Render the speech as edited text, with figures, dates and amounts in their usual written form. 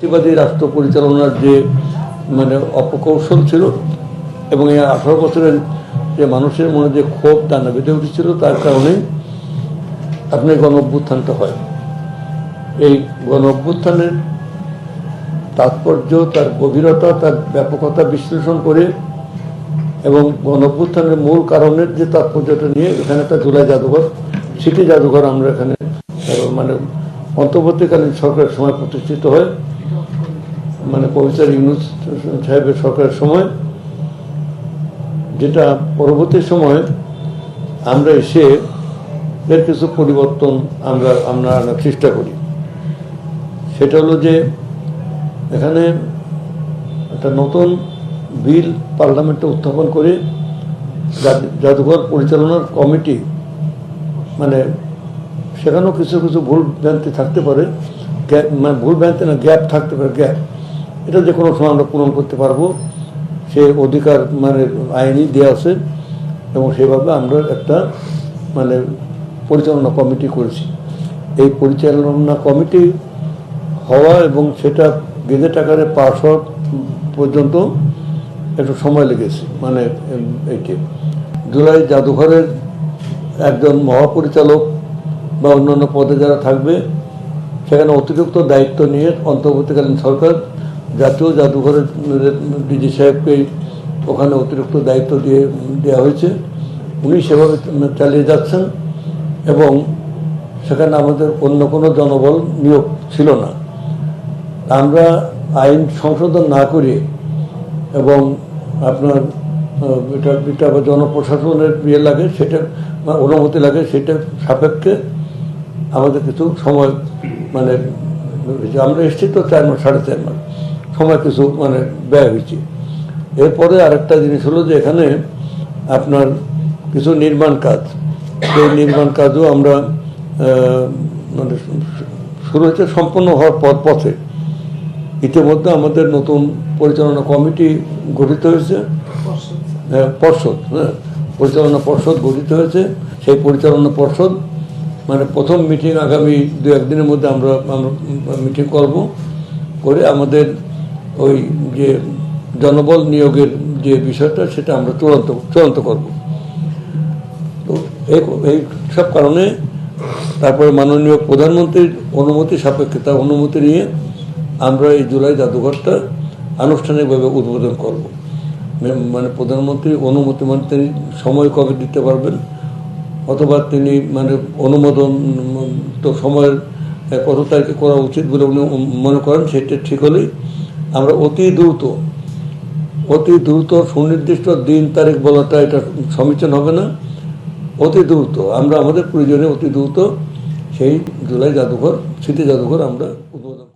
ফ্যাসিবাদী রাষ্ট্র পরিচালনার যে মানে অপকৌশল ছিল এবং এই 18 বছরের যে মানুষের মনে যে ক্ষোভ দানা বেঁধে উঠেছিল তার কারণেই আপনার গণ অভ্যুত্থানটা হয়। এই গণ অভ্যুত্থানের তাৎপর্য, তার গভীরতা, তার ব্যাপকতা বিশ্লেষণ করে এবং গণ অভ্যুত্থানের মূল কারণের যে তাৎপর্যটা নিয়ে এখানে একটা জুলাই জাদুঘর, স্মৃতি জাদুঘর আমরা এখানে মানে অন্তর্বর্তীকালীন সরকারের সময় প্রতিষ্ঠিত হয়, মানে প্রফেসর ইউনূস সাহেবের সরকারের সময়, যেটা পরবর্তী সময় আমরা এসে এর কিছু পরিবর্তন আমরা আনার চেষ্টা করি। সেটা হলো যে এখানে একটা নতুন বিল পার্লামেন্টে উত্থাপন করে জাদুঘর পরিচালনার কমিটি, মানে সেখানেও কিছু কিছু ভুল ভ্রান্তি থাকতে পারে, মানে ভুল ভ্রান্তি না, গ্যাপ থাকতে পারে, গ্যাপ, এটা যে কোনো সময় আমরা পূরণ করতে পারবো, সে অধিকার মানে আইনই দেওয়া আছে এবং সেভাবে আমরা একটা মানে পরিচালনা কমিটি করেছি। এই পরিচালনা কমিটি হওয়া এবং সেটা গেজেট আকারে পাস হওয়া পর্যন্ত একটু সময় লেগেছে। মানে এইটি জুলাই জাদুঘরের একজন মহাপরিচালক বা অন্যান্য পদে যারা থাকবে সেখানে অতিরিক্ত দায়িত্ব নিয়ে অন্তর্বর্তীকালীন সরকার জাতীয় জাদুঘরের ডিজি সাহেবকেই ওখানে অতিরিক্ত দায়িত্ব দেওয়া হয়েছে। উনি সেভাবে চালিয়ে যাচ্ছেন এবং সেখানে আমাদের অন্য কোনো জনবল নিয়োগ ছিল না। আমরা আইন সংশোধন না করে এবং আপনার এটা জনপ্রশাসনের ইয়ে লাগে, সেটা অনুমতি লাগে, সেটা সাপেক্ষে আমাদের কিছু সময় মানে আমরা এসেছি তো 4 মাস 4.5 মাস সময় কিছু মানে ব্যয় হয়েছে। এরপরে আরেকটা জিনিস হলো যে এখানে আপনার কিছু নির্মাণ কাজ, সেই নির্মাণ কাজও আমরা মানে শুরু হয়েছে, সম্পন্ন হওয়ার পথে ইতিমধ্যে আমাদের নতুন পরিচালনা কমিটি গঠিত হয়েছে, পর্ষদ, পরিচালনা পর্ষদ গঠিত হয়েছে। সেই পরিচালনা পর্ষদ মানে প্রথম মিটিং আগামী 2-1 দিনের মধ্যে আমরা মিটিং করে আমাদের ওই যে জনবল নিয়োগের যে বিষয়টা সেটা আমরা চূড়ান্ত করব। তো এই সব কারণে তারপরে মাননীয় প্রধানমন্ত্রীর অনুমতি সাপেক্ষে, তার অনুমতি নিয়ে আমরা এই জুলাই জাদুঘরটা আনুষ্ঠানিকভাবে উদ্বোধন করব। মানে প্রধানমন্ত্রীর অনুমতি, মানে তিনি সময় কবে দিতে পারবেন অথবা তিনি মানে অনুমোদন তো সময়ের কত তারিখে করা উচিত বলে উনি মনে করেন, সেটা ঠিক হলেই আমরা অতি দ্রুত সুনির্দিষ্ট দিন তারিখ বলাটা এটা সমীচীন হবে না, অতি দ্রুত আমরা আমাদের প্রয়োজনে অতি দ্রুত সেই জুলাই জাদুঘর, স্মৃতি জাদুঘর আমরা উদ্বোধন